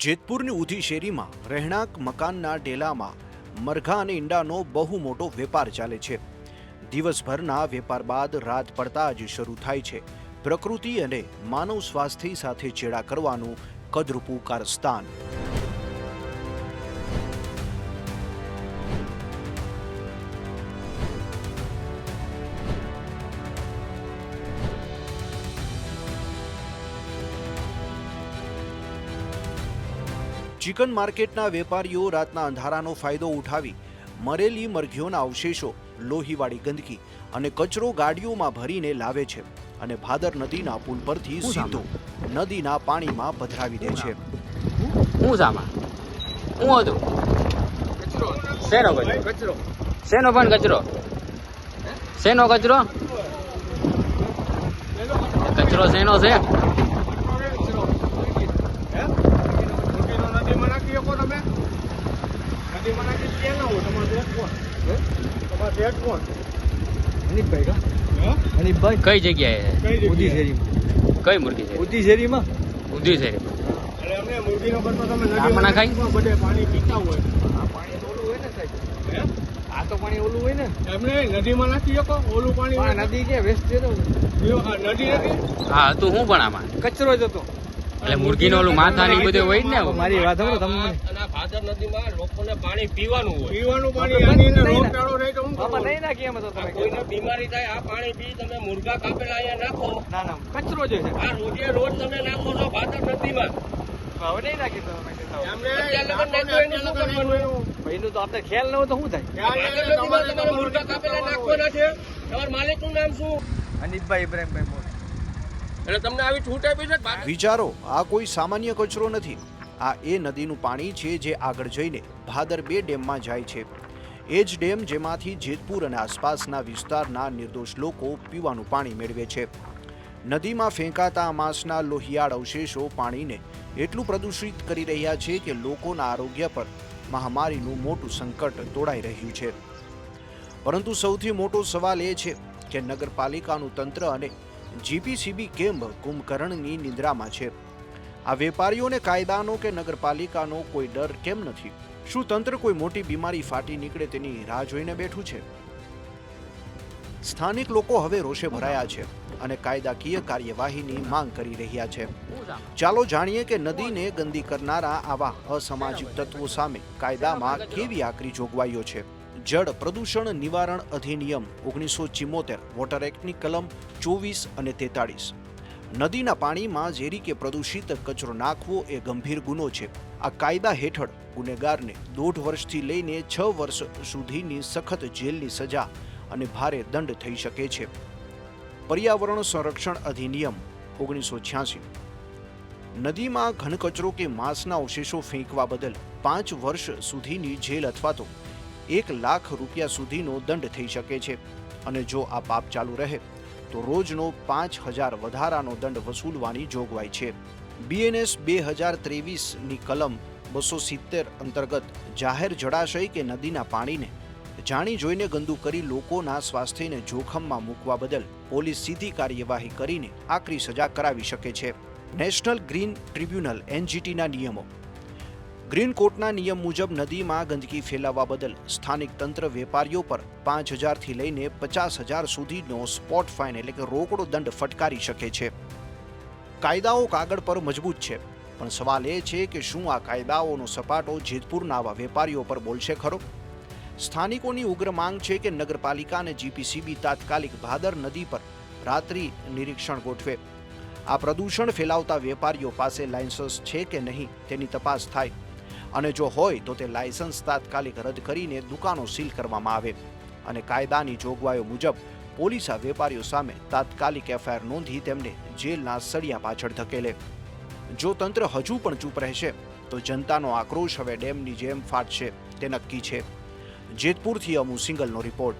જેતપુરની ઊધી શેરીમાં રહેણાંક મકાનના ડેલામાં મરઘા અને ઈંડાનો બહુ મોટો વેપાર ચાલે છે. દિવસભરના વેપાર બાદ રાત પડતા જ શરૂ થાય છે પ્રકૃતિ અને માનવ સ્વાસ્થ્ય સાથે ચેડા કરવાનું કદરૂપું કારસ્તાન. ચિકન માર્કેટના વેપારીઓ રાતના અંધારાનો ફાયદો ઉઠાવી મરેલી મરઘીઓના અવશેષો, લોહીવાળી ગંદકી અને કચરો ગાડીઓમાં ભરીને લાવે છે અને ભાદર નદીના પુલ પરથી સીધો નદીના પાણીમાં પધરાવી દે છે. હું સામા હું હતું શેનો કચરો શેનો પણ કચરો શેનો કચરો કચરો શેનો છે? કઈ જગ્યાએ? ઉધી શેરી. કઈ મુર્ગી છે? ઉધી શેરીમાં. ઉધી શેરીમાં આમાં ના ખાય? પાણી પીતા હોય. આ પાણી તો ઓલું હોય ને સાહેબ. આ તો પાણી ઓલું હોય ને. એમને નદીમાં નાખી શકો ઓલું પાણી. નદી કે વેસ્ટ છે તો નદી નથી. હા તો હું પણ આમાં કચરો જ હતો. એટલે મુર્ગીનો ઓલું માથા ની બધું હોય ને. મારી વાત સાંભળો તમને. ભાદર નદીમાં લોકોને પાણી પીવાનું હોય. પીવાનું પાણી આની અંદર રોગચાળો રહે તો હું આમાં નહીં નાખી એમ તો તમે કોઈને બીમારી થાય આ પાણી પી તમે મુર્ગા કાપેલા અહીંયા નાખો. ના ના કચરો જે છે આ રોજે રોજ તમે નાખો છો ભાદર નદીમાં. હવે નહીં નાખી તમે ભાઈનું તો આપણે ખ્યાલ ન હોય તો શું થાય? ભાદર નદીમાં તમારે મુર્ગા કાપેલા નાખવાના છે. તમારા માલિકનું નામ શું? અનિતભાઈ ઇબ્રાહીમભાઈ મોડ. એટલે તમને આવી છૂટ આપી છે? વિચારો, આ કોઈ સામાન્ય કચરો નથી. આ એ નદીનું પાણી છે જે આગળ જઈને ભાદર 2 ડેમમાં જાય છે. એ જ ડેમ જેમાંથી જેતપુર અને આસપાસના વિસ્તારના નિર્દોષ લોકો પીવાનું પાણી મેળવે છે. નદીમાં ફેંકાતા માંસના લોહિયાળ અવશેષો પાણીને એટલું પ્રદૂષિત કરી રહ્યા છે કે લોકોના આરોગ્ય પર મહામારીનું મોટું સંકટ તોડાઈ રહ્યું છે. પરંતુ સૌથી મોટો સવાલ એ છે કે નગરપાલિકાનું તંત્ર અને જીપીસીબી કેમ કુંભકર્ણની નિંદ્રામાં છે? આ વેપારીઓને કાયદાનો કે નગરપાલિકાનો કોઈ ડર કેમ નથી? શું તંત્ર કોઈ મોટી બીમારી ફાટી નીકળે તેની રાહ જોઈને બેઠું છે? સ્થાનિક લોકો હવે રોષે ભરાયા છે અને કાયદાકીય કાર્યવાહીની માંગ કરી રહ્યા છે. ચાલો જાણીએ કે નદીને ગંદી કરનારા આવા અસામાજિક તત્વો સામે કાયદામાં કેવી આકરી જોગવાઈઓ છે. જળ પ્રદૂષણ નિવારણ અધિનિયમ 1974 વોટર એક્ટની કલમ 24 અને 43. નદીના પાણીમાં ઝેરી કે પ્રદૂષિત કચરો નાખવો એ ગંભીર ગુનો છે. આ કાયદા હેઠળ ગુનેગારને 1.5 વર્ષથી લઈને 6 વર્ષ સુધીની સખત જેલની સજા અને ભારે દંડ થઈ શકે છે. પર્યાવરણ સંરક્ષણ અધિનિયમ 1986. નદીમાં ઘનકચરો કે માંસના અવશેષો ફેંકવા બદલ 5 વર્ષ સુધીની જેલ અથવા તો 1 લાખ રૂપિયા સુધીનો દંડ થઈ શકે છે અને જો આ પાપ ચાલુ રહે તો રોજનો 5000 વધારાનો દંડ વસૂલવાની જોગવાઈ છે. બીએનએસ 2023ની કલમ 270 અંતર્ગત જાહેર જળાશય કે નદીના પાણીને જાણી જોઈને ગંદુ કરી લોકોના સ્વાસ્થ્યને જોખમમાં મૂકવા બદલ પોલીસ સીધી કાર્યવાહી કરીને આકરી સજા કરાવી શકે છે. નેશનલ ગ્રીન ટ્રિબ્યુનલ એનજીટીના નિયમો. ગ્રીન કોર્ટના નિયમ મુજબ નદીમાં ગંદકી ફેલાવવા બદલ સ્થાનિક તંત્ર વેપારીઓ પર 5000 થી લઈને 50,000 સુધીનો સ્પોટ ફાઇન એટલે કે રોકડો દંડ ફટકારી શકે છે. કાયદાઓ કાગળ પર મજબૂત છે, પણ સવાલ એ છે કે શું આ કાયદાઓનો સપાટો જેતપુરના આવા વેપારીઓ પર બોલશે ખરો? સ્થાનિકોની ઉગ્ર માંગ છે કે નગરપાલિકા અને જીપીસીબી તાત્કાલિક ભાદર નદી પર રાત્રિ નિરીક્ષણ ગોઠવે. આ પ્રદૂષણ ફેલાવતા વેપારીઓ પાસે લાયસન્સ છે કે નહીં તેની તપાસ થાય અને જો હોય તો તે લાયસન્સ તાત્કાલિક રદ કરીને દુકાનો સીલ કરવામાં આવે અને કાયદાની જોગવાઈઓ મુજબ પોલીસ આ વેપારીઓ સામે તાત્કાલિક એફઆઈઆર નોંધી તેમને જેલના સળિયા પાછળ ધકેલે. જો તંત્ર હજુ પણ ચૂપ રહેશે તો જનતાનો આક્રોશ હવે ડેમની જેમ ફાટશે તે નક્કી છે. જેતપુરથી અમુ સિંગલનો રિપોર્ટ.